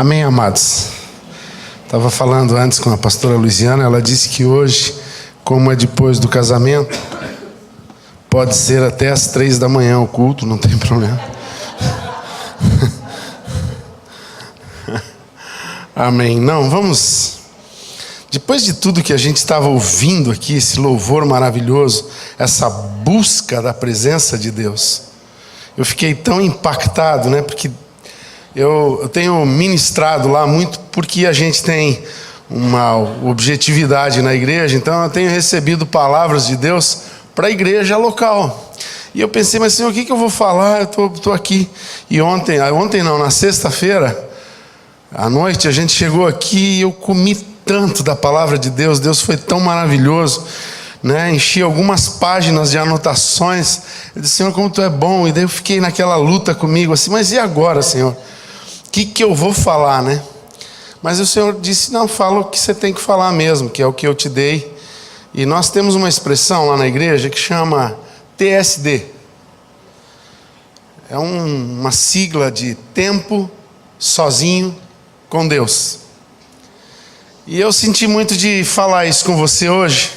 Amém, amados? Estava falando antes com a pastora Luiziana, ela disse que hoje, como é depois do casamento, pode ser até às 3 da manhã o culto, não tem problema. Amém. Não, vamos... Depois de tudo que a gente estava ouvindo aqui, esse louvor maravilhoso, essa busca da presença de Deus, eu fiquei tão impactado, né? Porque eu tenho ministrado lá muito porque a gente tem uma objetividade na igreja, então eu tenho recebido palavras de Deus para a igreja local. E eu pensei, mas Senhor, o que eu vou falar? Eu estou aqui. E na sexta-feira, à noite, a gente chegou aqui e eu comi tanto da palavra de Deus. Deus foi tão maravilhoso, né? Enchi algumas páginas de anotações. Eu disse, Senhor, como Tu é bom. E daí eu fiquei naquela luta comigo, assim, mas e agora, Senhor? O que eu vou falar, né? Mas o Senhor disse, não, fala o que você tem que falar mesmo, que é o que eu te dei. E nós temos uma expressão lá na igreja que chama TSD. É uma sigla de tempo sozinho com Deus. E eu senti muito de falar isso com você hoje.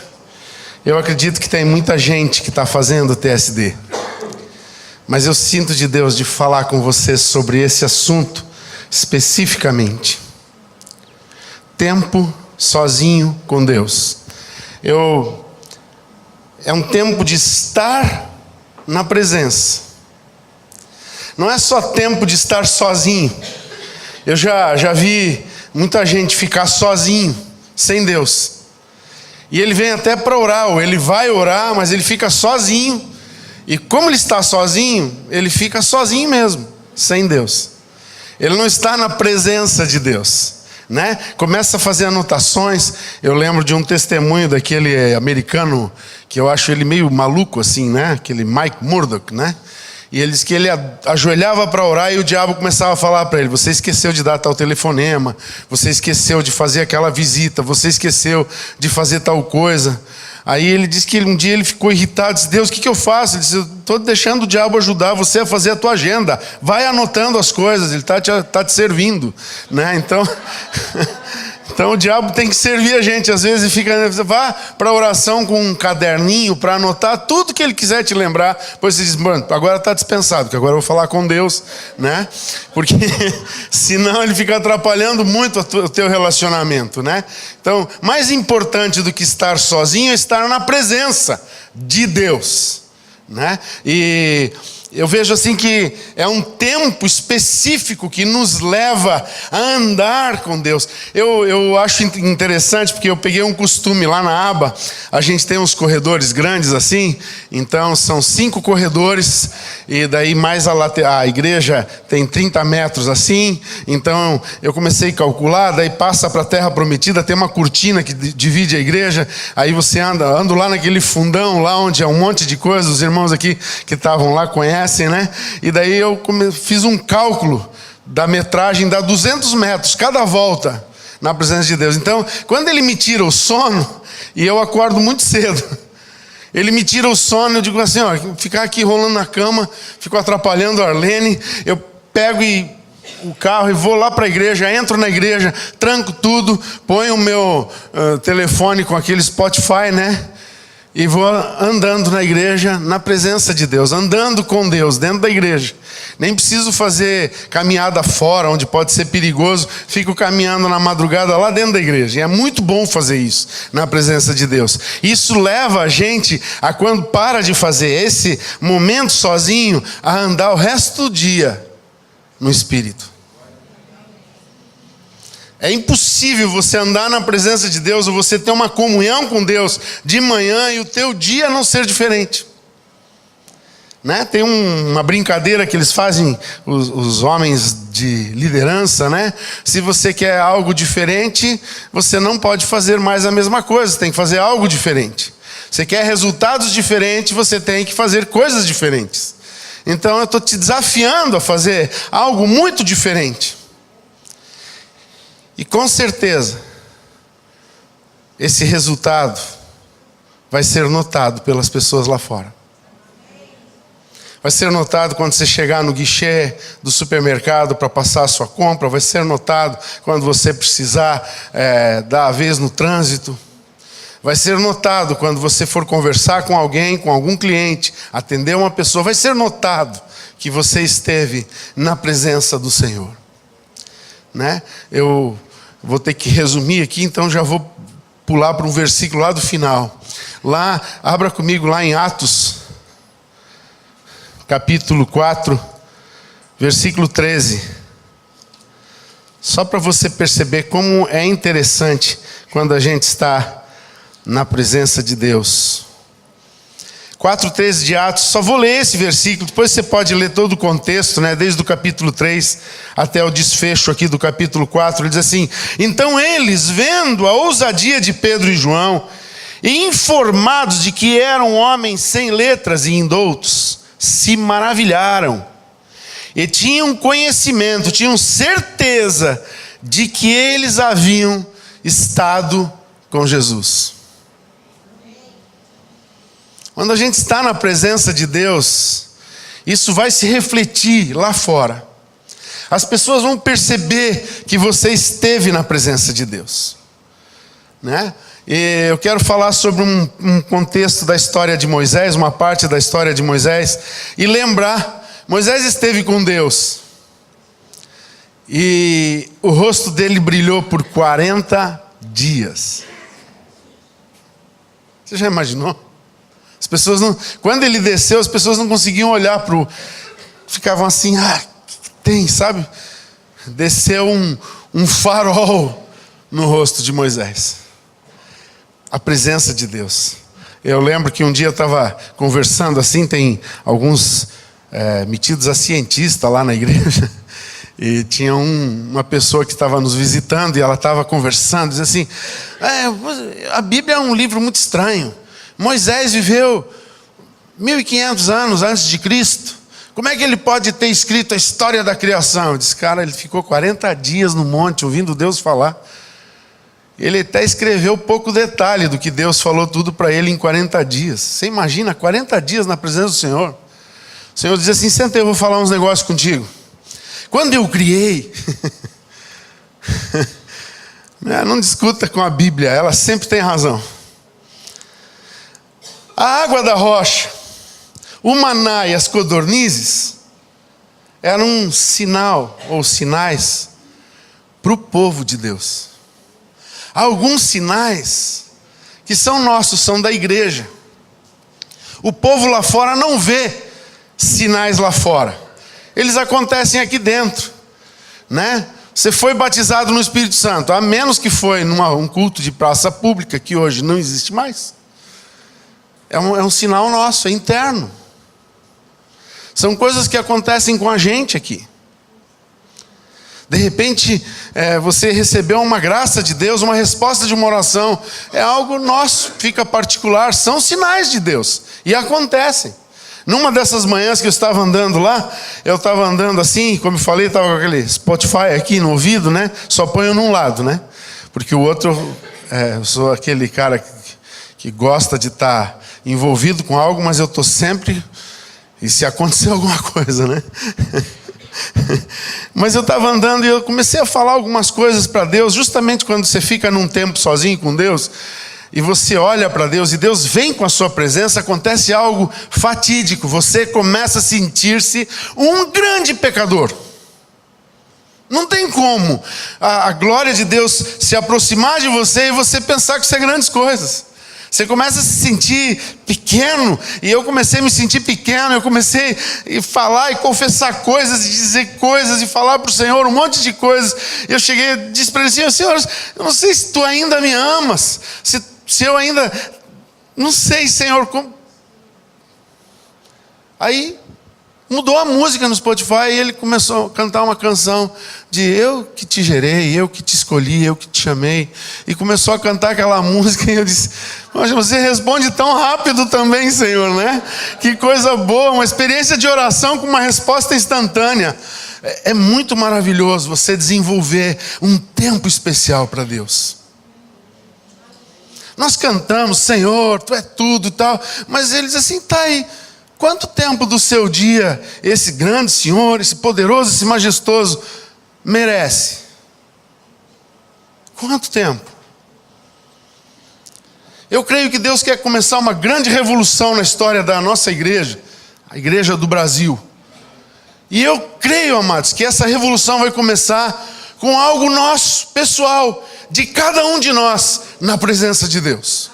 Eu acredito que tem muita gente que está fazendo TSD. Mas eu sinto de Deus de falar com você sobre esse assunto especificamente. Tempo sozinho com Deus. É um tempo de estar na presença. Não é só tempo de estar sozinho. Eu já vi muita gente ficar sozinho, sem Deus. E ele vem até para orar, ou ele vai orar, mas ele fica sozinho. E como ele está sozinho, ele fica sozinho mesmo, sem Deus. Ele não está na presença de Deus, né? Começa a fazer anotações. Eu lembro de um testemunho daquele americano, que eu acho ele meio maluco assim, né? Aquele Mike Murdock, né? E ele disse que ele ajoelhava para orar e o diabo começava a falar para ele, você esqueceu de dar tal telefonema, você esqueceu de fazer aquela visita, você esqueceu de fazer tal coisa. Aí ele disse que um dia ele ficou irritado, disse, Deus, o que eu faço? Ele disse, eu estou deixando o diabo ajudar você a fazer a tua agenda, vai anotando as coisas, ele está te servindo, né? Então o diabo tem que servir a gente, às vezes vá para a oração com um caderninho para anotar tudo que ele quiser te lembrar, depois você diz, mano, agora está dispensado, porque agora eu vou falar com Deus, né? Porque senão ele fica atrapalhando muito o teu relacionamento, né? Então, mais importante do que estar sozinho é estar na presença de Deus, né? E eu vejo assim que é um tempo específico que nos leva a andar com Deus. Eu acho interessante porque eu peguei um costume lá na aba. A gente tem uns corredores grandes assim. Então são 5 corredores. E daí mais a igreja tem 30 metros assim. Então eu comecei a calcular. Daí passa para a terra prometida. Tem uma cortina que divide a igreja. Aí você ando lá naquele fundão. Lá onde é um monte de coisas. Os irmãos aqui que estavam lá conhecem, né? E daí eu fiz um cálculo da metragem, dá 200 metros cada volta na presença de Deus. Então, quando ele me tira o sono, e eu acordo muito cedo, ele me tira o sono, eu digo assim, ó, ficar aqui rolando na cama, fico atrapalhando a Arlene, eu pego o carro e vou lá para a igreja, entro na igreja, tranco tudo, ponho o meu telefone com aquele Spotify, né? E vou andando na igreja, na presença de Deus, andando com Deus, dentro da igreja. Nem preciso fazer caminhada fora, onde pode ser perigoso. Fico caminhando na madrugada lá dentro da igreja. E é muito bom fazer isso, na presença de Deus. Isso leva a gente, a quando para de fazer esse momento sozinho, a andar o resto do dia no Espírito. É impossível você andar na presença de Deus ou você ter uma comunhão com Deus de manhã e o teu dia não ser diferente, né? Tem uma brincadeira que eles fazem, os homens de liderança, né? Se você quer algo diferente, você não pode fazer mais a mesma coisa, você tem que fazer algo diferente. Você quer resultados diferentes, você tem que fazer coisas diferentes. Então eu estou te desafiando a fazer algo muito diferente. E com certeza, esse resultado vai ser notado pelas pessoas lá fora. Vai ser notado quando você chegar no guichê do supermercado para passar a sua compra. Vai ser notado quando você precisar dar a vez no trânsito. Vai ser notado quando você for conversar com alguém, com algum cliente, atender uma pessoa. Vai ser notado que você esteve na presença do Senhor. Né? Eu vou ter que resumir aqui, então já vou pular para um versículo lá do final. Lá, abra comigo lá em Atos, capítulo 4, versículo 13. Só para você perceber como é interessante quando a gente está na presença de Deus. 4:13 de Atos, só vou ler esse versículo, depois você pode ler todo o contexto, né? Desde o capítulo 3 até o desfecho aqui do capítulo 4, ele diz assim: então eles, vendo a ousadia de Pedro e João, e informados de que eram homens sem letras e indoutos, se maravilharam, e tinham conhecimento, tinham certeza de que eles haviam estado com Jesus. Quando a gente está na presença de Deus, isso vai se refletir lá fora. As pessoas vão perceber que você esteve na presença de Deus. Né? E eu quero falar sobre um contexto da história de Moisés, uma parte da história de Moisés, e lembrar, Moisés esteve com Deus. E o rosto dele brilhou por 40 dias. Você já imaginou? As pessoas não, quando ele desceu, as pessoas não conseguiam olhar para o... Ficavam assim, que tem, sabe? Desceu um farol no rosto de Moisés. A presença de Deus. Eu lembro que um dia eu estava conversando assim, tem alguns metidos a cientista lá na igreja, e tinha uma pessoa que estava nos visitando, e ela estava conversando, dizia assim, a Bíblia é um livro muito estranho. Moisés viveu 1500 anos antes de Cristo. Como é que ele pode ter escrito a história da criação? Eu disse, cara, ele ficou 40 dias no monte ouvindo Deus falar. Ele até escreveu pouco detalhe do que Deus falou tudo para ele em 40 dias. Você imagina, 40 dias na presença do Senhor. O Senhor diz assim, senta aí, eu vou falar uns negócios contigo. Quando eu criei... não discuta com a Bíblia, ela sempre tem razão. A água da rocha, o maná e as codornizes eram um sinal ou sinais para o povo de Deus. Há alguns sinais que são nossos, são da igreja. O povo lá fora não vê sinais lá fora. Eles acontecem aqui dentro, né? Você foi batizado no Espírito Santo, a menos que foi num culto de praça pública, que hoje não existe mais. É um sinal nosso, é interno. São coisas que acontecem com a gente aqui. De repente, você recebeu uma graça de Deus, uma resposta de uma oração. É algo nosso, fica particular. São sinais de Deus. E acontecem. Numa dessas manhãs que eu estava andando lá, eu estava andando assim, como eu falei, estava com aquele Spotify aqui no ouvido, né? Só ponho num lado, né? Porque o outro, eu sou aquele cara que gosta de estar envolvido com algo, mas eu estou sempre... E se acontecer alguma coisa, né? Mas eu estava andando e eu comecei a falar algumas coisas para Deus, justamente quando você fica num tempo sozinho com Deus, e você olha para Deus, e Deus vem com a sua presença, acontece algo fatídico, você começa a sentir-se um grande pecador. Não tem como a glória de Deus se aproximar de você e você pensar que isso é grandes coisas. Você começa a se sentir pequeno, e eu comecei a me sentir pequeno, eu comecei a falar e confessar coisas, e dizer coisas, e falar para o Senhor um monte de coisas. Eu cheguei e disse para ele assim, Senhor, eu não sei se tu ainda me amas, se eu ainda, não sei, Senhor, como... Aí mudou a música no Spotify, e ele começou a cantar uma canção de eu que te gerei, eu que te escolhi, eu que te chamei, e começou a cantar aquela música, e eu disse, mas você responde tão rápido também, Senhor, né? Que coisa boa, uma experiência de oração com uma resposta instantânea. É muito maravilhoso você desenvolver um tempo especial para Deus. Nós cantamos, Senhor, tu é tudo e tal, mas ele diz assim, tá aí, Quanto tempo do seu dia esse grande Senhor, esse poderoso, esse majestoso merece? Quanto tempo? Eu creio que Deus quer começar uma grande revolução na história da nossa igreja, a igreja do Brasil. E eu creio, amados, que essa revolução vai começar com algo nosso, pessoal, de cada um de nós, na presença de Deus.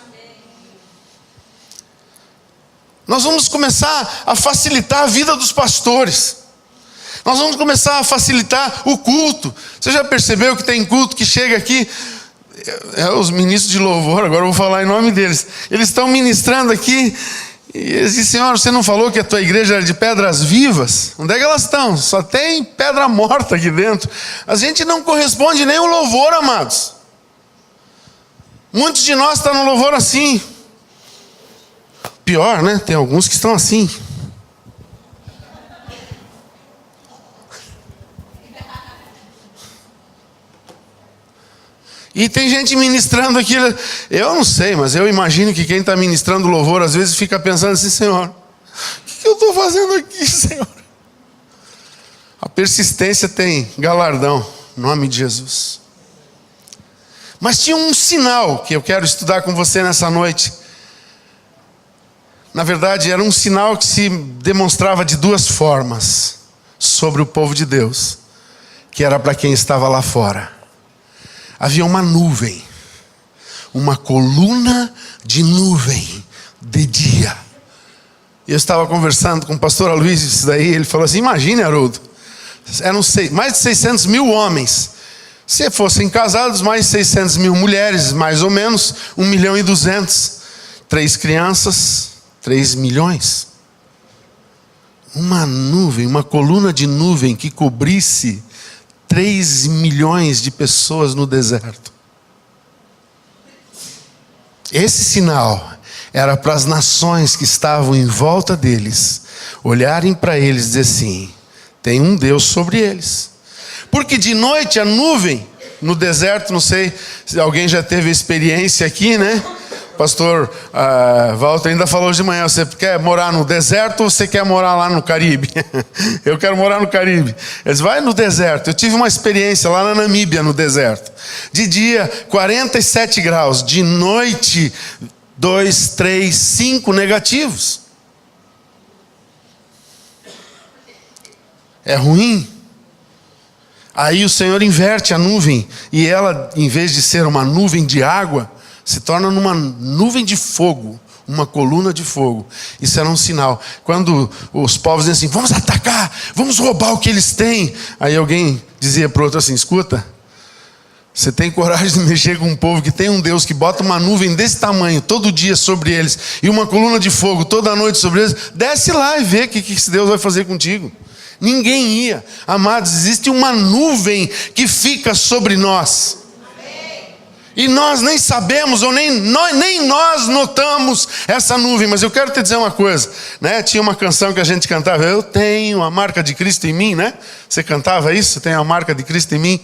Nós vamos começar a facilitar a vida dos pastores. Nós vamos começar a facilitar o culto. Você já percebeu que tem culto que chega aqui? Os ministros de louvor, agora eu vou falar em nome deles. Eles estão ministrando aqui. E eles dizem: Senhor, você não falou que a tua igreja era de pedras vivas? Onde é que elas estão? Só tem pedra morta aqui dentro. A gente não corresponde nem o louvor, amados. Muitos de nós estão no louvor assim. Pior, né? Tem alguns que estão assim. E tem gente ministrando aqui. Eu não sei, mas eu imagino que quem está ministrando louvor às vezes fica pensando assim: Senhor, o que eu estou fazendo aqui, Senhor? A persistência tem galardão, em nome de Jesus. Mas tinha um sinal que eu quero estudar com você nessa noite. Na verdade, era um sinal que se demonstrava de duas formas sobre o povo de Deus, que era para quem estava lá fora. Havia uma nuvem, uma coluna de nuvem de dia. Eu estava conversando com o pastor Aloysio isso daí, ele falou assim: imagine, Haroldo, eram mais de 600 mil homens. Se fossem casados, mais de 600 mil mulheres, mais ou menos 1.200.000. 3 crianças, 3 milhões. Uma nuvem, uma coluna de nuvem que cobrisse 3 milhões de pessoas no deserto. Esse sinal era para as nações que estavam em volta deles olharem para eles e dizer assim: tem um Deus sobre eles. Porque de noite a nuvem no deserto, não sei se alguém já teve experiência aqui, né? Pastor Walter ainda falou de manhã: você quer morar no deserto ou você quer morar lá no Caribe? Eu quero morar no Caribe. Eles vai no deserto. Eu tive uma experiência lá na Namíbia, no deserto. De dia 47 graus, de noite 2, 3, 5 negativos. É ruim. Aí o Senhor inverte a nuvem e ela, em vez de ser uma nuvem de água, se torna numa nuvem de fogo, uma coluna de fogo. Isso era um sinal. Quando os povos diziam assim: vamos atacar, vamos roubar o que eles têm. Aí alguém dizia para o outro assim: escuta, você tem coragem de mexer com um povo que tem um Deus que bota uma nuvem desse tamanho todo dia sobre eles e uma coluna de fogo toda noite sobre eles? Desce lá e vê o que esse Deus vai fazer contigo. Ninguém ia. Amados, existe uma nuvem que fica sobre nós. E nós nem sabemos, ou nem nós notamos essa nuvem. Mas eu quero te dizer uma coisa, né? Tinha uma canção que a gente cantava: eu tenho a marca de Cristo em mim, né? Você cantava isso? Tenho a marca de Cristo em mim.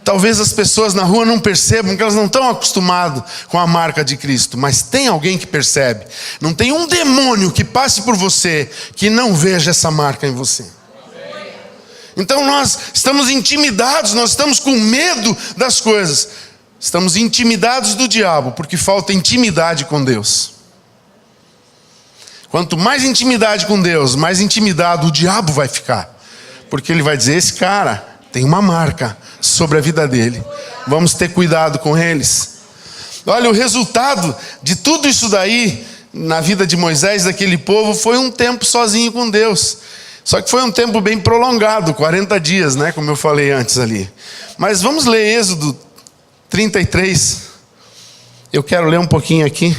Talvez as pessoas na rua não percebam, porque elas não estão acostumadas com a marca de Cristo. Mas tem alguém que percebe. Não tem um demônio que passe por você que não veja essa marca em você. Então nós estamos intimidados, nós estamos com medo das coisas. Estamos intimidados do diabo, porque falta intimidade com Deus. Quanto mais intimidade com Deus, mais intimidado o diabo vai ficar. Porque ele vai dizer: esse cara tem uma marca sobre a vida dele. Vamos ter cuidado com eles. Olha, o resultado de tudo isso daí, na vida de Moisés, daquele povo, foi um tempo sozinho com Deus. Só que foi um tempo bem prolongado, 40 dias, né? Como eu falei antes ali. Mas vamos ler Êxodo 33. Eu quero ler um pouquinho aqui.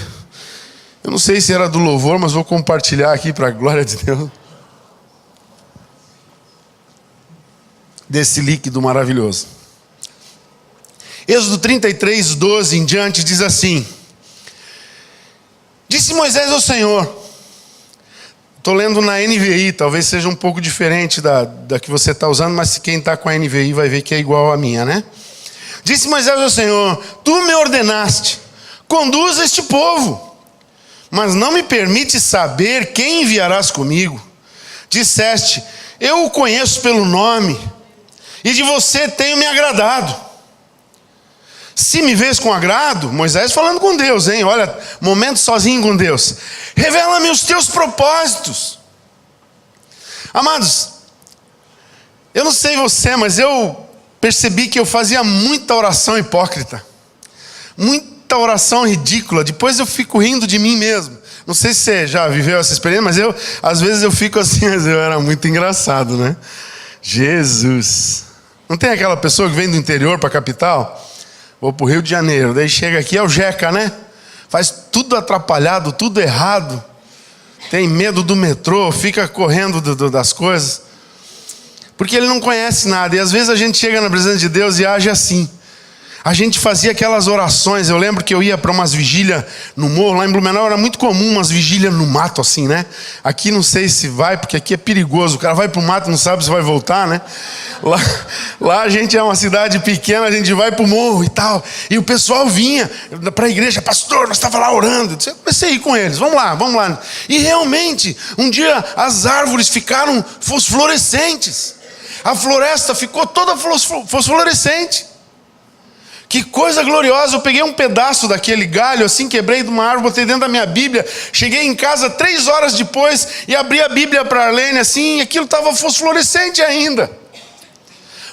Eu não sei se era do louvor, mas vou compartilhar aqui para a glória de Deus. Desse líquido maravilhoso. Êxodo 33, 12 em diante diz assim: disse Moisés ao Senhor. Estou lendo na NVI, talvez seja um pouco diferente da que você está usando, mas quem está com a NVI vai ver que é igual à minha, né? Disse Moisés ao Senhor: tu me ordenaste, conduza este povo, mas não me permite saber quem enviarás comigo. Disseste, eu o conheço pelo nome, e de você tenho me agradado. Se me vês com agrado, Moisés falando com Deus, hein? Olha, momento sozinho com Deus. Revela-me os teus propósitos. Amados, eu não sei você, mas eu percebi que eu fazia muita oração hipócrita. Muita oração ridícula. Depois eu fico rindo de mim mesmo. Não sei se você já viveu essa experiência, mas às vezes eu fico assim, mas eu era muito engraçado, né? Jesus. Não tem aquela pessoa que vem do interior para a capital? Vou para o Rio de Janeiro, daí chega aqui, é o Jeca, né? Faz tudo atrapalhado, tudo errado. Tem medo do metrô, fica correndo das coisas. Porque ele não conhece nada. E às vezes a gente chega na presença de Deus e age assim. A gente fazia aquelas orações. Eu lembro que eu ia para umas vigílias no morro, lá em Blumenau era muito comum umas vigílias no mato assim, né? Aqui não sei se vai, porque aqui é perigoso. O cara vai para o mato, não sabe se vai voltar, né? Lá a gente é uma cidade pequena, a gente vai para o morro e tal. E o pessoal vinha para a igreja, pastor, nós estávamos lá orando. Eu comecei a ir com eles, vamos lá. E realmente, um dia as árvores ficaram fosforescentes. A floresta ficou toda fosforescente. Que coisa gloriosa, eu peguei um pedaço daquele galho, assim, quebrei de uma árvore, botei dentro da minha Bíblia, cheguei em casa 3 horas depois e abri a Bíblia para a Arlene, assim, e aquilo estava fosforescente ainda.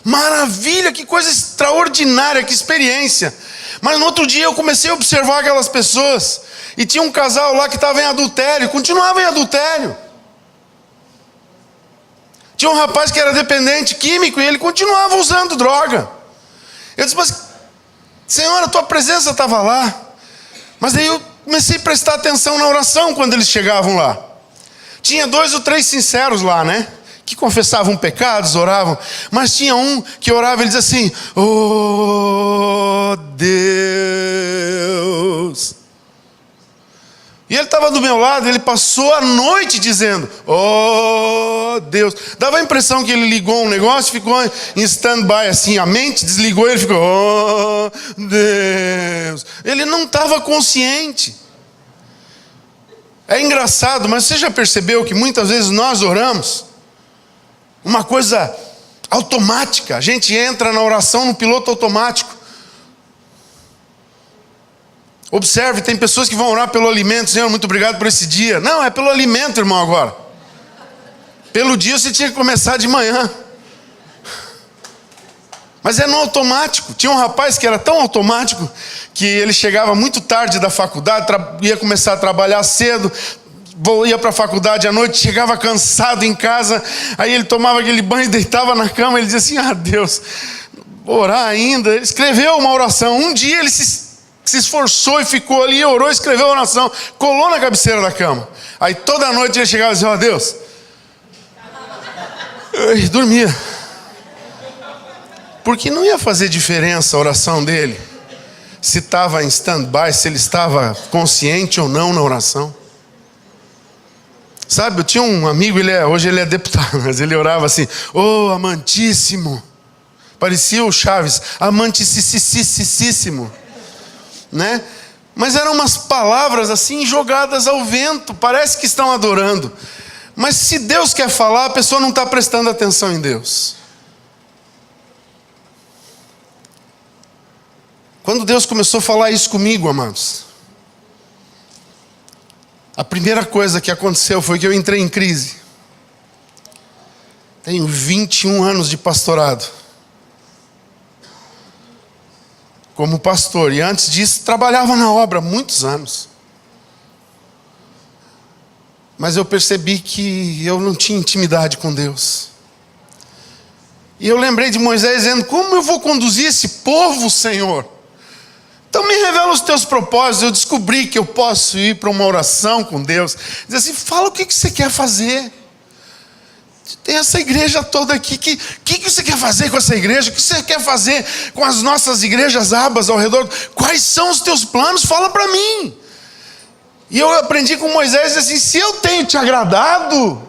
Maravilha, que coisa extraordinária, que experiência. Mas no outro dia eu comecei a observar aquelas pessoas, e tinha um casal lá que estava em adultério, continuava em adultério. Tinha um rapaz que era dependente químico, e ele continuava usando droga. Eu disse, mas Senhor, a tua presença estava lá. Mas aí eu comecei a prestar atenção na oração quando eles chegavam lá. Tinha 2 ou 3 sinceros lá, né? Que confessavam pecados, oravam. Mas tinha um que orava e ele dizia assim, oh Deus. E ele estava do meu lado, ele passou a noite dizendo, oh Deus. Dava a impressão que ele ligou um negócio, ficou em stand-by assim, a mente desligou e ele ficou, oh Deus. Ele não estava consciente. É engraçado, mas você já percebeu que muitas vezes nós oramos uma coisa automática, a gente entra na oração no piloto automático. Observe, tem pessoas que vão orar pelo alimento. Senhor, muito obrigado por esse dia. Não, é pelo alimento, irmão, agora. Pelo dia você tinha que começar de manhã. Mas é no automático. Tinha um rapaz que era tão automático que ele chegava muito tarde da faculdade, ia começar a trabalhar cedo, ia para a faculdade à noite, chegava cansado em casa, aí ele tomava aquele banho, deitava na cama, ele dizia assim, Deus, orar ainda. Ele escreveu uma oração. Um dia ele se esforçou e ficou ali, orou, escreveu a oração, colou na cabeceira da cama. Aí toda noite ele chegava e dizia, Deus. E dormia. Porque não ia fazer diferença a oração dele, se estava em stand-by, se ele estava consciente ou não na oração. Sabe, eu tinha um amigo, hoje ele é deputado, mas ele orava assim, oh amantíssimo. Parecia o Chaves, amantíssimo. Né? Mas eram umas palavras assim jogadas ao vento, parece que estão adorando, mas se Deus quer falar, a pessoa não está prestando atenção em Deus. Quando Deus começou a falar isso comigo, amados, a primeira coisa que aconteceu foi que eu entrei em crise. Tenho 21 anos de pastorado como pastor, e antes disso trabalhava na obra há muitos anos. Mas eu percebi que eu não tinha intimidade com Deus. E eu lembrei de Moisés dizendo, como eu vou conduzir esse povo, Senhor? Então me revela os teus propósitos. Eu descobri que eu posso ir para uma oração com Deus, dizer assim, fala o que você quer fazer. Tem essa igreja toda aqui, o que você quer fazer com essa igreja? O que você quer fazer com as nossas igrejas abas ao redor? Quais são os teus planos? Fala para mim. E eu aprendi com Moisés assim, se eu tenho te agradado,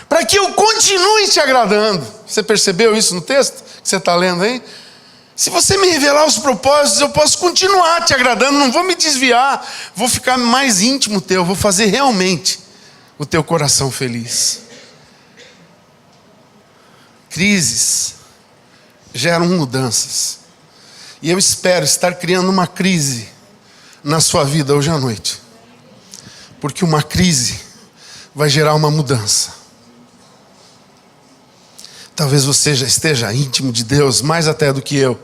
para que eu continue te agradando. Você percebeu isso no texto que você está lendo aí? Se você me revelar os propósitos, eu posso continuar te agradando, não vou me desviar, vou ficar mais íntimo teu, vou fazer realmente o teu coração feliz. Crises geram mudanças. E eu espero estar criando uma crise na sua vida hoje à noite. Porque uma crise vai gerar uma mudança. Talvez você já esteja íntimo de Deus, mais até do que eu.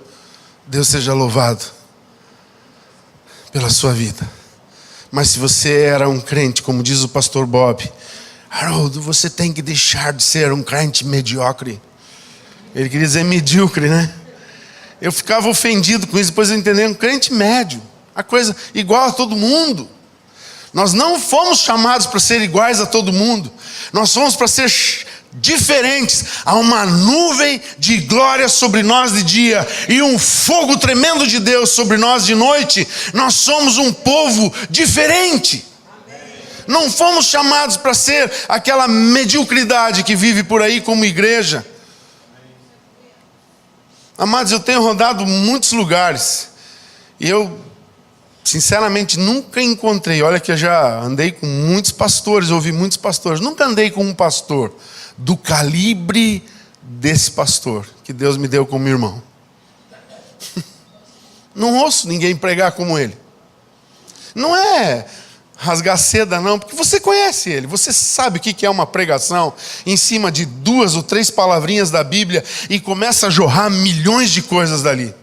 Deus seja louvado pela sua vida. Mas se você era um crente, como diz o pastor Bob, Haroldo, você tem que deixar de ser um crente mediocre. Ele queria dizer medíocre, né? Eu ficava ofendido com isso, depois eu entendi, um crente médio, a coisa igual a todo mundo. Nós não fomos chamados para ser iguais a todo mundo. Nós fomos para ser diferentes. Há uma nuvem de glória sobre nós de dia e um fogo tremendo de Deus sobre nós de noite. Nós somos um povo diferente. Não fomos chamados para ser aquela mediocridade que vive por aí como igreja. Amados, eu tenho rodado muitos lugares e eu sinceramente nunca encontrei, olha que eu já andei com muitos pastores, ouvi muitos pastores, nunca andei com um pastor do calibre desse pastor que Deus me deu como irmão. Não ouço ninguém pregar como ele. Não é rasgar seda não, porque você conhece ele, você sabe o que é uma pregação em cima de 2 ou 3 palavrinhas da Bíblia e começa a jorrar milhões de coisas dali.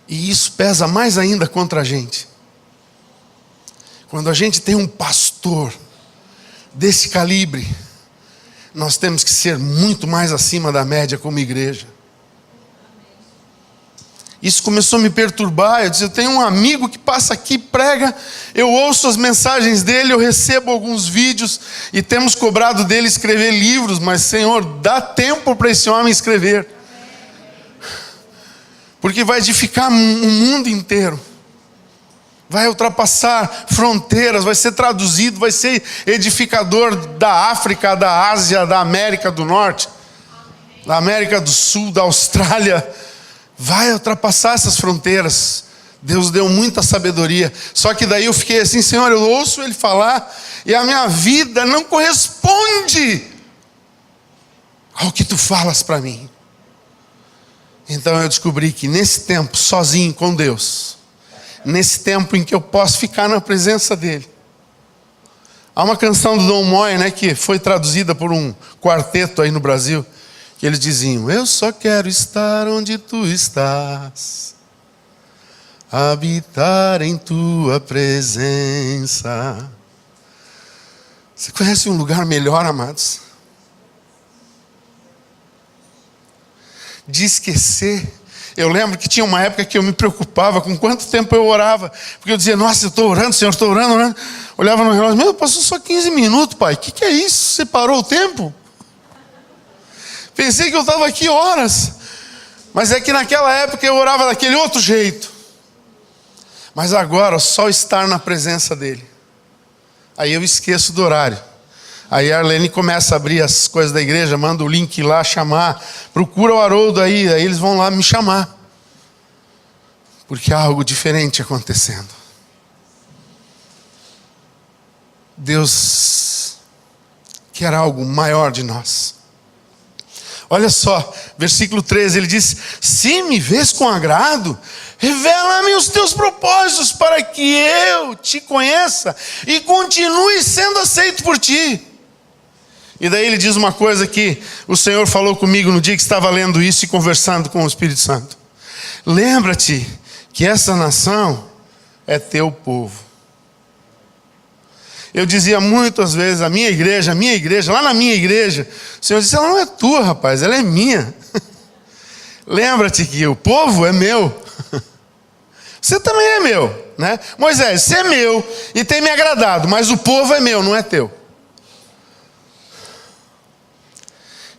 E isso pesa mais ainda contra a gente. Quando a gente tem um pastor desse calibre, nós temos que ser muito mais acima da média como igreja. Isso começou a me perturbar. Eu disse, eu tenho um amigo que passa aqui, prega, eu ouço as mensagens dele, eu recebo alguns vídeos e temos cobrado dele escrever livros, mas Senhor, dá tempo para esse homem escrever. Porque vai edificar o mundo inteiro. Vai ultrapassar fronteiras, vai ser traduzido, vai ser edificador da África, da Ásia, da América do Norte, da América do Sul, da Austrália. Vai ultrapassar essas fronteiras. Deus deu muita sabedoria. Só que daí eu fiquei assim, Senhor, eu ouço ele falar e a minha vida não corresponde ao que tu falas para mim. Então eu descobri que nesse tempo, sozinho com Deus, nesse tempo em que eu posso ficar na presença dele. Há uma canção do Dom Moy, né, que foi traduzida por um quarteto aí no Brasil, que eles diziam, eu só quero estar onde tu estás, habitar em tua presença. Você conhece um lugar melhor, amados? De esquecer. Eu lembro que tinha uma época que eu me preocupava com quanto tempo eu orava, porque eu dizia, nossa, eu estou orando, Senhor, estou orando, orando. Olhava no relógio, meu, passou só 15 minutos, pai, o que é isso? Você parou o tempo? Pensei que eu estava aqui horas, mas é que naquela época eu orava daquele outro jeito. Mas agora, só estar na presença dele, aí eu esqueço do horário. Aí a Arlene começa a abrir as coisas da igreja, manda o link lá, chamar, procura o Haroldo aí eles vão lá me chamar. Porque há algo diferente acontecendo. Deus quer algo maior de nós. Olha só, versículo 13, ele diz, se me vês com agrado, revela-me os teus propósitos para que eu te conheça e continue sendo aceito por ti. E daí ele diz uma coisa que o Senhor falou comigo no dia que estava lendo isso e conversando com o Espírito Santo. Lembra-te que essa nação é teu povo. Eu dizia muitas vezes, a minha igreja, lá na minha igreja, o Senhor disse, ela não é tua, rapaz, ela é minha. Lembra-te que o povo é meu. Você também é meu, né? Moisés, você é meu e tem me agradado, mas o povo é meu, não é teu.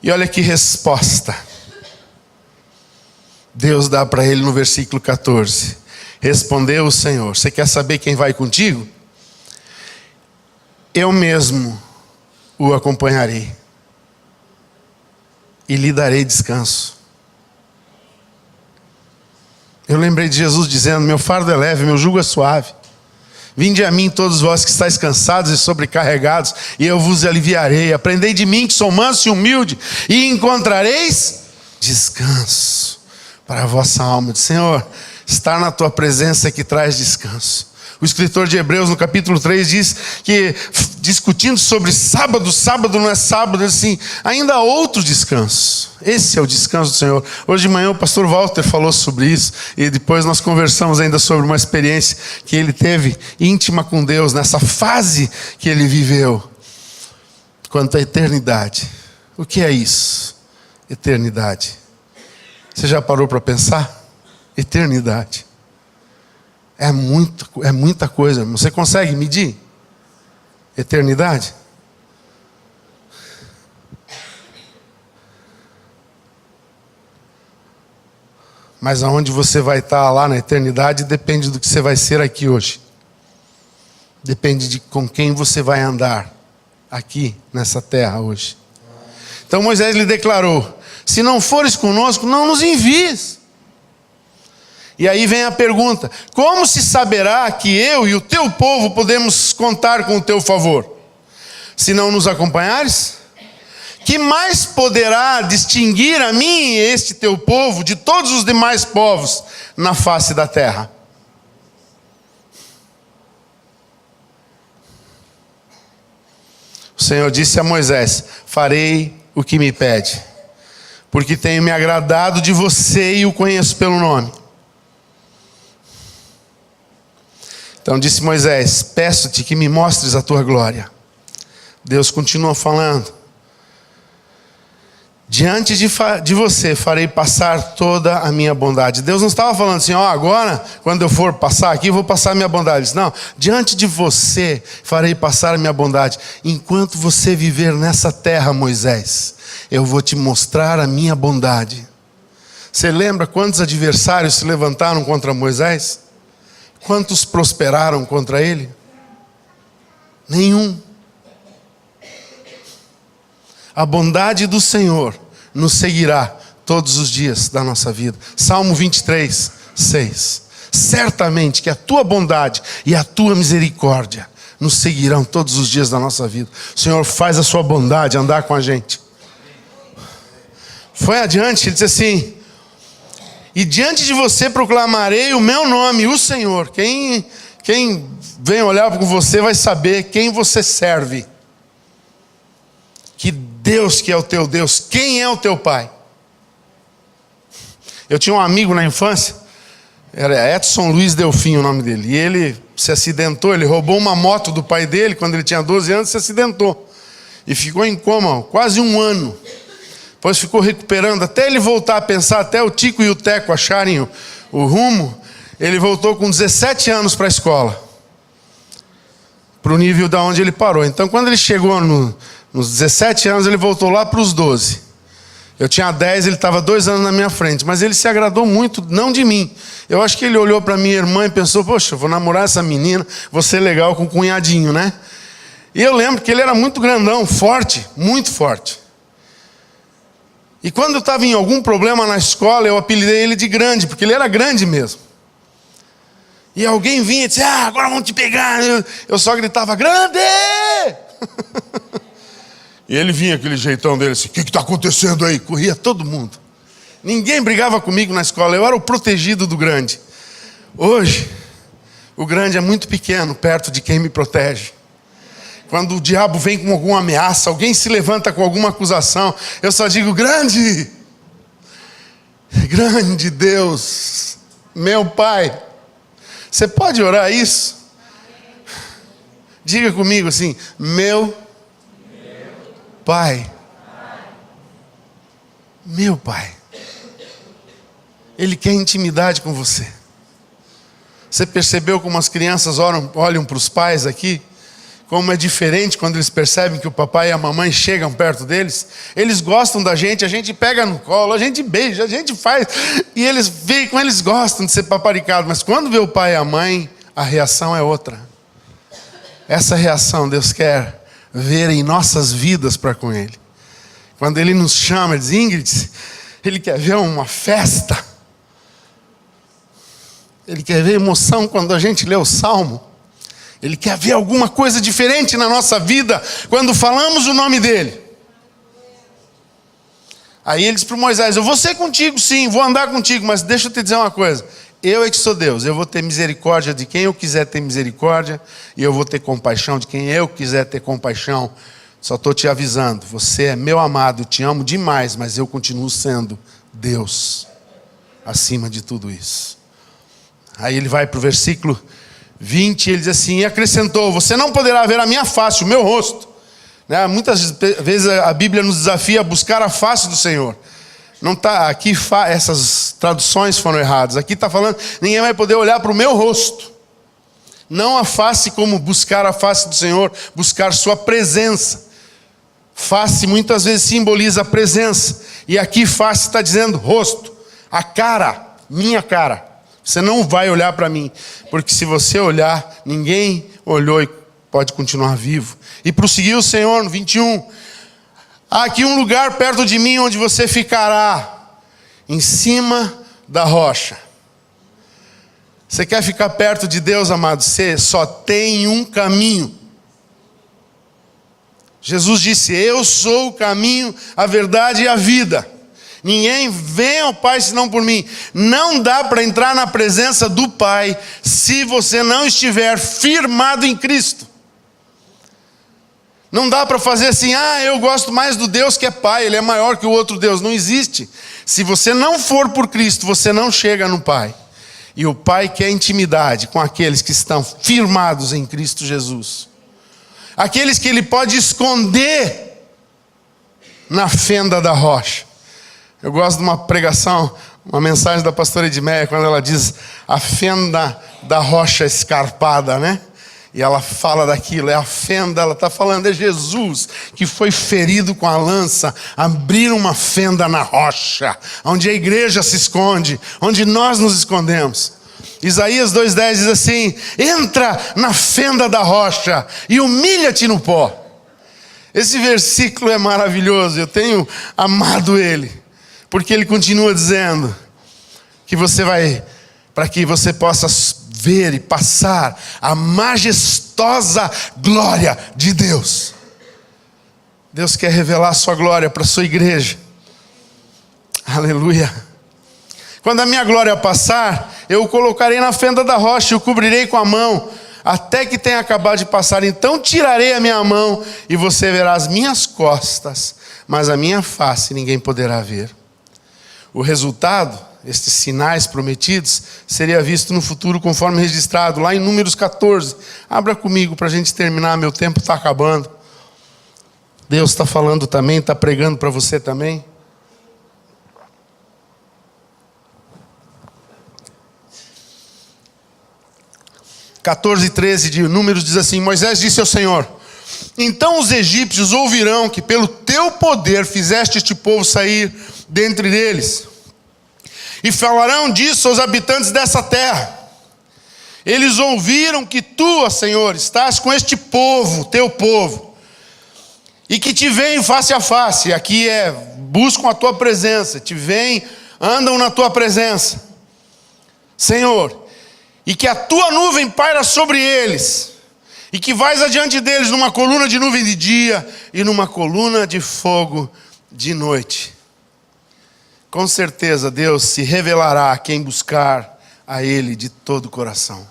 E olha que resposta Deus dá para ele no versículo 14. Respondeu o Senhor, você quer saber quem vai contigo? Eu mesmo o acompanharei e lhe darei descanso. Eu lembrei de Jesus dizendo: meu fardo é leve, meu jugo é suave. Vinde a mim todos vós que estáis cansados e sobrecarregados, e eu vos aliviarei. Aprendei de mim que sou manso e humilde, e encontrareis descanso para a vossa alma. Senhor, estar na tua presença é que traz descanso. O escritor de Hebreus, no capítulo 3, diz que, discutindo sobre sábado não é sábado, assim, ainda há outro descanso. Esse é o descanso do Senhor. Hoje de manhã o pastor Walter falou sobre isso, e depois nós conversamos ainda sobre uma experiência que ele teve íntima com Deus, nessa fase que ele viveu, quanto à eternidade. O que é isso? Eternidade. Você já parou para pensar? Eternidade. É muita coisa. Você consegue medir? Eternidade? Mas aonde você vai estar lá na eternidade depende do que você vai ser aqui hoje. Depende de com quem você vai andar aqui nessa terra hoje. Então Moisés lhe declarou: se não fores conosco, não nos envies. E aí vem a pergunta: como se saberá que eu e o teu povo podemos contar com o teu favor? Se não nos acompanhares? Que mais poderá distinguir a mim e este teu povo de todos os demais povos na face da terra? O Senhor disse a Moisés: farei o que me pede, porque tenho me agradado de você e o conheço pelo nome. Então disse Moisés: peço-te que me mostres a tua glória. Deus continua falando: diante de você farei passar toda a minha bondade. Deus não estava falando assim: agora quando eu for passar aqui, vou passar a minha bondade. Ele disse: não, diante de você farei passar a minha bondade. Enquanto você viver nessa terra, Moisés, eu vou te mostrar a minha bondade. Você lembra quantos adversários se levantaram contra Moisés? Quantos prosperaram contra ele? Nenhum. A bondade do Senhor nos seguirá todos os dias da nossa vida. Salmo 23, 6. Certamente que a tua bondade e a tua misericórdia nos seguirão todos os dias da nossa vida. O Senhor faz a sua bondade andar com a gente. Foi adiante, ele disse assim: e diante de você proclamarei o meu nome, o Senhor. Quem vem olhar com você vai saber quem você serve. Que Deus que é o teu Deus. Quem é o teu pai? Eu tinha um amigo na infância, era Edson Luiz Delfim o nome dele. E ele se acidentou, ele roubou uma moto do pai dele quando ele tinha 12 anos, se acidentou. E ficou em coma quase um ano. Depois ficou recuperando, até ele voltar a pensar, até o Tico e o Teco acharem o rumo. Ele voltou com 17 anos para a escola, para o nível da onde ele parou. Então quando ele chegou nos 17 anos, ele voltou lá para os 12. Eu tinha 10, ele estava 2 anos na minha frente. Mas ele se agradou muito, não de mim. Eu acho que ele olhou para minha irmã e pensou: poxa, eu vou namorar essa menina, vou ser legal com o cunhadinho, né? E eu lembro que ele era muito grandão, forte, muito forte. E quando eu estava em algum problema na escola, eu apelidei ele de grande, porque ele era grande mesmo. E alguém vinha e disse: agora vamos te pegar. Eu só gritava: grande! E ele vinha aquele jeitão dele assim: o que está acontecendo aí? Corria todo mundo. Ninguém brigava comigo na escola, eu era o protegido do grande. Hoje, o grande é muito pequeno perto de quem me protege. Quando o diabo vem com alguma ameaça, alguém se levanta com alguma acusação, eu só digo: grande, grande Deus, meu Pai. Você pode orar isso? Diga comigo assim: meu Pai. Meu Pai. Ele quer intimidade com você. Você percebeu como as crianças olham para os pais aqui? Como é diferente quando eles percebem que o papai e a mamãe chegam perto deles. Eles gostam da gente, a gente pega no colo, a gente beija, a gente faz. E eles veem como eles gostam de ser paparicados. Mas quando vê o pai e a mãe, a reação é outra. Essa reação Deus quer ver em nossas vidas para com Ele. Quando Ele nos chama, Ele diz: Ingrid, Ele quer ver uma festa. Ele quer ver emoção quando a gente lê o Salmo. Ele quer ver alguma coisa diferente na nossa vida quando falamos o nome dele. Aí ele diz para Moisés: eu vou ser contigo sim, vou andar contigo, mas deixa eu te dizer uma coisa. Eu é que sou Deus, eu vou ter misericórdia de quem eu quiser ter misericórdia, e eu vou ter compaixão de quem eu quiser ter compaixão. Só estou te avisando, você é meu amado, te amo demais, mas eu continuo sendo Deus, acima de tudo isso. Aí ele vai para o versículo 20, ele diz assim, e acrescentou: você não poderá ver a minha face, o meu rosto. Né? Muitas vezes a Bíblia nos desafia a buscar a face do Senhor. Não está aqui, essas traduções foram erradas. Aqui está falando, ninguém vai poder olhar para o meu rosto. Não a face como buscar a face do Senhor, buscar sua presença. Face muitas vezes simboliza a presença. E aqui face está dizendo rosto, a cara, minha cara. Você não vai olhar para mim, porque se você olhar, ninguém olhou e pode continuar vivo. E prosseguiu o Senhor no 21. Há aqui um lugar perto de mim onde você ficará, em cima da rocha. Você quer ficar perto de Deus, amado? Você só tem um caminho. Jesus disse: eu sou o caminho, a verdade e a vida. Ninguém vem ao Pai senão por mim. Não dá para entrar na presença do Pai se você não estiver firmado em Cristo. Não dá para fazer assim, eu gosto mais do Deus que é Pai, Ele é maior que o outro Deus. Não existe. Se você não for por Cristo, você não chega no Pai. E o Pai quer intimidade com aqueles que estão firmados em Cristo Jesus. Aqueles que Ele pode esconder na fenda da rocha. Eu gosto de uma pregação, uma mensagem da pastora Edmeia, quando ela diz a fenda da rocha escarpada, né? E ela fala daquilo, é a fenda, ela está falando, é Jesus que foi ferido com a lança, abrir uma fenda na rocha, onde a igreja se esconde, onde nós nos escondemos. Isaías 2,10 diz assim: entra na fenda da rocha e humilha-te no pó. Esse versículo é maravilhoso, eu tenho amado ele, porque ele continua dizendo que você vai, para que você possa ver e passar a majestosa glória de Deus. Deus quer revelar a sua glória para a sua igreja. Aleluia. Quando a minha glória passar, eu o colocarei na fenda da rocha e o cobrirei com a mão, até que tenha acabado de passar. Então tirarei a minha mão e você verá as minhas costas, mas a minha face ninguém poderá ver. O resultado, estes sinais prometidos, seria visto no futuro conforme registrado lá em Números 14. Abra comigo para a gente terminar, meu tempo está acabando. Deus está falando também, está pregando para você também. (14 e 13) de Números diz assim: Moisés disse ao Senhor: então os egípcios ouvirão que pelo teu poder fizeste este povo sair dentre eles, e falarão disso aos habitantes dessa terra. Eles ouviram que tu, ó Senhor, estás com este povo, teu povo, e que te veem face a face. Aqui buscam a tua presença, te veem, andam na tua presença, Senhor, e que a tua nuvem paira sobre eles, e que vais adiante deles numa coluna de nuvem de dia e numa coluna de fogo de noite. Com certeza Deus se revelará a quem buscar a Ele de todo o coração.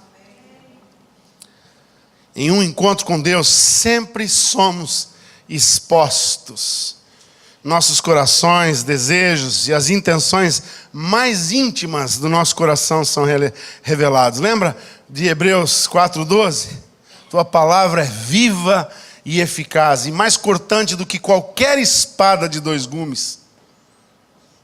Em um encontro com Deus sempre somos expostos. Nossos corações, desejos e as intenções mais íntimas do nosso coração são revelados. Lembra de Hebreus 4,12? Tua palavra é viva e eficaz, e mais cortante do que qualquer espada de 2 gumes.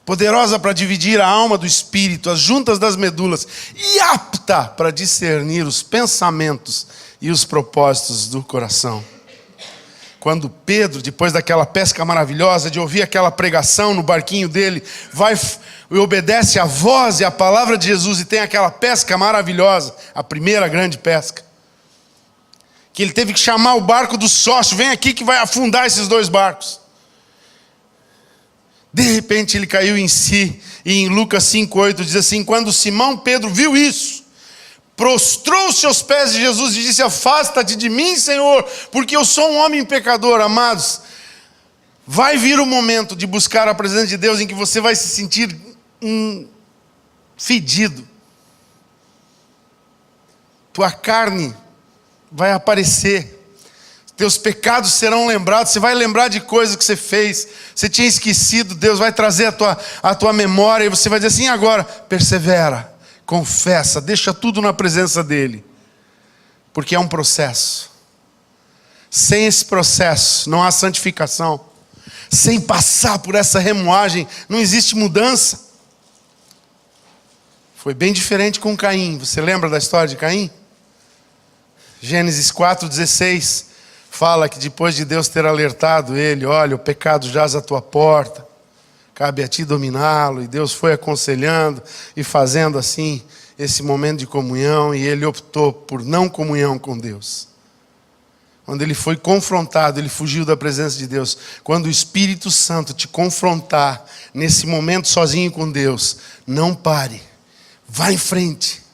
Poderosa para dividir a alma do espírito, as juntas das medulas, e apta para discernir os pensamentos e os propósitos do coração. Quando Pedro, depois daquela pesca maravilhosa, de ouvir aquela pregação no barquinho dele, vai e obedece à voz e à palavra de Jesus, e tem aquela pesca maravilhosa, a primeira grande pesca, que ele teve que chamar o barco do sócio: vem aqui que vai afundar esses 2 barcos. De repente ele caiu em si, e em Lucas 5,8 diz assim: quando Simão Pedro viu isso, prostrou-se aos pés de Jesus e disse: afasta-te de mim, Senhor, porque eu sou um homem pecador. Amados, vai vir o momento de buscar a presença de Deus em que você vai se sentir fedido. Tua carne vai aparecer. Teus pecados serão lembrados. Você vai lembrar de coisas que você fez. Você tinha esquecido. Deus vai trazer a tua memória. E você vai dizer assim: agora, persevera, confessa, deixa tudo na presença dEle. Porque é um processo. Sem esse processo não há santificação. Sem passar por essa remoagem não existe mudança. Foi bem diferente com Caim. Você lembra da história de Caim? Gênesis 4,16 fala que depois de Deus ter alertado ele: olha, o pecado jaz à tua porta, cabe a ti dominá-lo. E Deus foi aconselhando e fazendo assim esse momento de comunhão, e ele optou por não comunhão com Deus. Quando ele foi confrontado, ele fugiu da presença de Deus. Quando o Espírito Santo te confrontar nesse momento sozinho com Deus, não pare, vá em frente.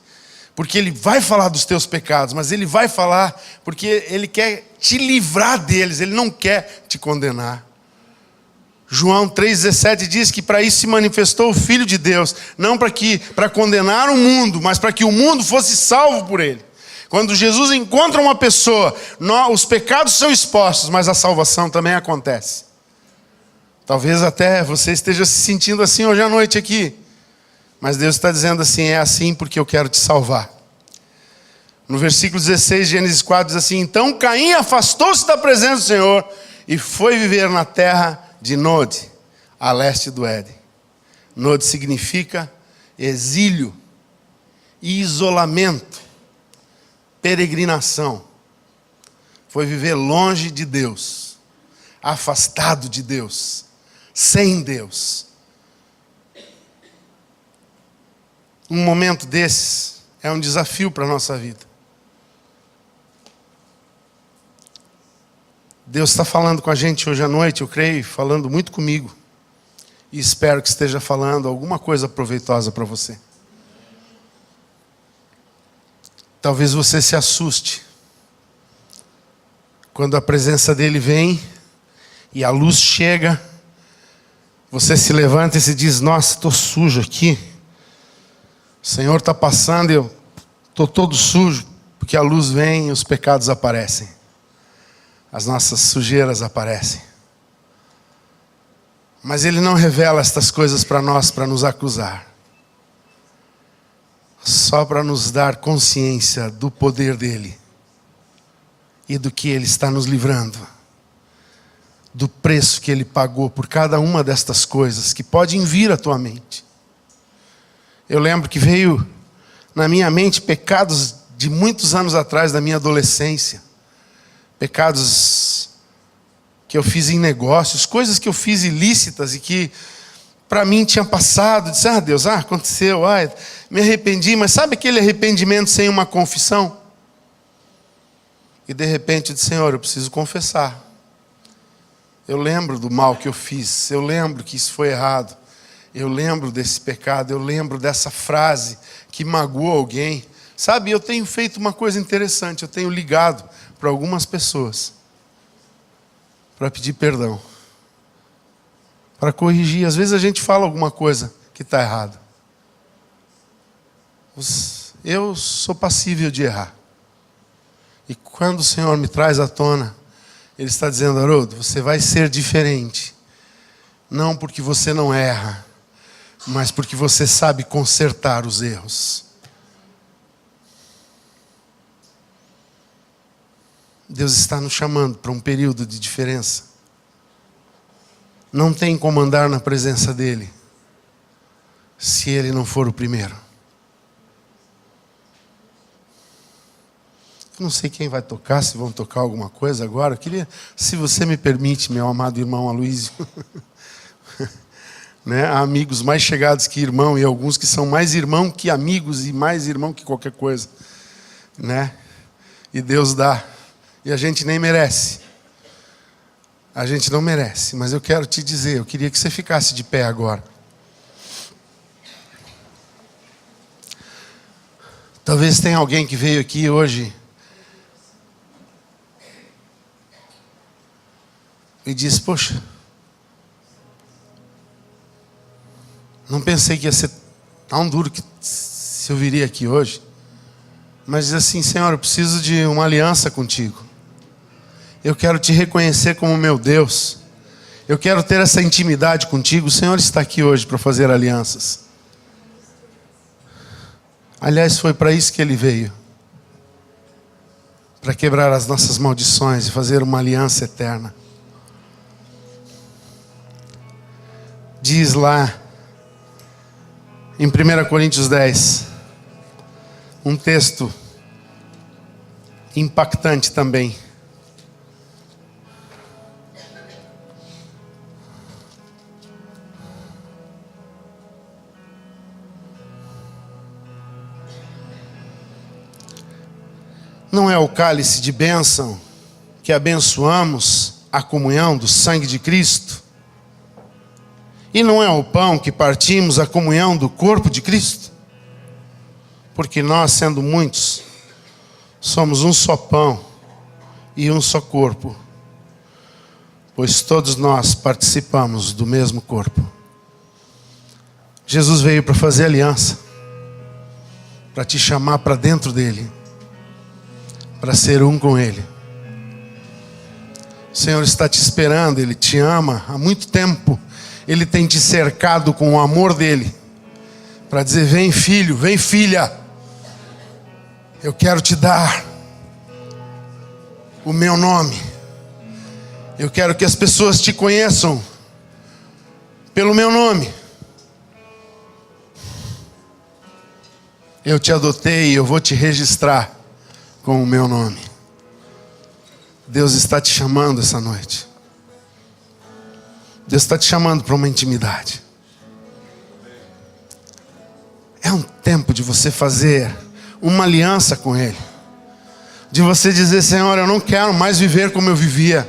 Porque Ele vai falar dos teus pecados, mas Ele vai falar porque Ele quer te livrar deles, Ele não quer te condenar. João 3,17 diz que para isso se manifestou o Filho de Deus, não para condenar o mundo, mas para que o mundo fosse salvo por Ele. Quando Jesus encontra uma pessoa, os pecados são expostos, mas a salvação também acontece. Talvez até você esteja se sentindo assim hoje à noite aqui. Mas Deus está dizendo assim: é assim porque eu quero te salvar. No versículo 16, Gênesis 4 diz assim: então Caim afastou-se da presença do Senhor e foi viver na terra de Nod, a leste do Éden. Nod significa exílio, isolamento, peregrinação. Foi viver longe de Deus, afastado de Deus, sem Deus. Um momento desses é um desafio para a nossa vida. Deus está falando com a gente hoje à noite, eu creio, falando muito comigo. E espero que esteja falando alguma coisa proveitosa para você. Talvez você se assuste quando a presença dEle vem e a luz chega. Você se levanta e se diz: nossa, estou sujo aqui. O Senhor está passando e eu estou todo sujo, porque a luz vem e os pecados aparecem. As nossas sujeiras aparecem. Mas Ele não revela estas coisas para nós, para nos acusar. Só para nos dar consciência do poder dEle. E do que Ele está nos livrando. Do preço que Ele pagou por cada uma destas coisas que podem vir à tua mente. Eu lembro que veio na minha mente pecados de muitos anos atrás, da minha adolescência. Pecados que eu fiz em negócios, coisas que eu fiz ilícitas e que para mim tinha passado. Disse: Deus, aconteceu, me arrependi. Mas sabe aquele arrependimento sem uma confissão? E de repente eu disse: Senhor, eu preciso confessar. Eu lembro do mal que eu fiz, eu lembro que isso foi errado. Eu lembro desse pecado, eu lembro dessa frase que magoou alguém. Sabe, eu tenho feito uma coisa interessante, eu tenho ligado para algumas pessoas para pedir perdão, para corrigir. Às vezes a gente fala alguma coisa que está errada. Eu sou passível de errar. E quando o Senhor me traz à tona, Ele está dizendo: Haroldo, você vai ser diferente. Não porque você não erra, mas porque você sabe consertar os erros. Deus está nos chamando para um período de diferença. Não tem como andar na presença dEle se Ele não for o primeiro. Eu não sei quem vai tocar, se vão tocar alguma coisa agora. Eu queria, se você me permite, meu amado irmão Aloísio, né? Há amigos mais chegados que irmão, e alguns que são mais irmão que amigos e mais irmão que qualquer coisa, né? E Deus dá, e a gente nem merece. A gente não merece, mas eu quero te dizer, eu queria que você ficasse de pé agora. Talvez tenha alguém que veio aqui hoje e disse: poxa, não pensei que ia ser tão duro que se eu viria aqui hoje. Mas diz assim: Senhor, eu preciso de uma aliança contigo. Eu quero te reconhecer como meu Deus. Eu quero ter essa intimidade contigo. O Senhor está aqui hoje para fazer alianças. Aliás, foi para isso que Ele veio. Para quebrar as nossas maldições e fazer uma aliança eterna. Diz lá em 1 Coríntios 10, um texto impactante também. Não é o cálice de bênção que abençoamos a comunhão do sangue de Cristo? E não é o pão que partimos a comunhão do corpo de Cristo? Porque nós, sendo muitos, somos um só pão e um só corpo, pois todos nós participamos do mesmo corpo. Jesus veio para fazer aliança, para te chamar para dentro dele, para ser um com Ele. O Senhor está te esperando, Ele te ama há muito tempo. Ele tem te cercado com o amor dEle, para dizer: vem filho, vem filha, eu quero te dar o meu nome. Eu quero que as pessoas te conheçam pelo meu nome. Eu te adotei e eu vou te registrar com o meu nome. Deus está te chamando essa noite. Deus está te chamando para uma intimidade. É um tempo de você fazer uma aliança com Ele. De você dizer: Senhor, eu não quero mais viver como eu vivia.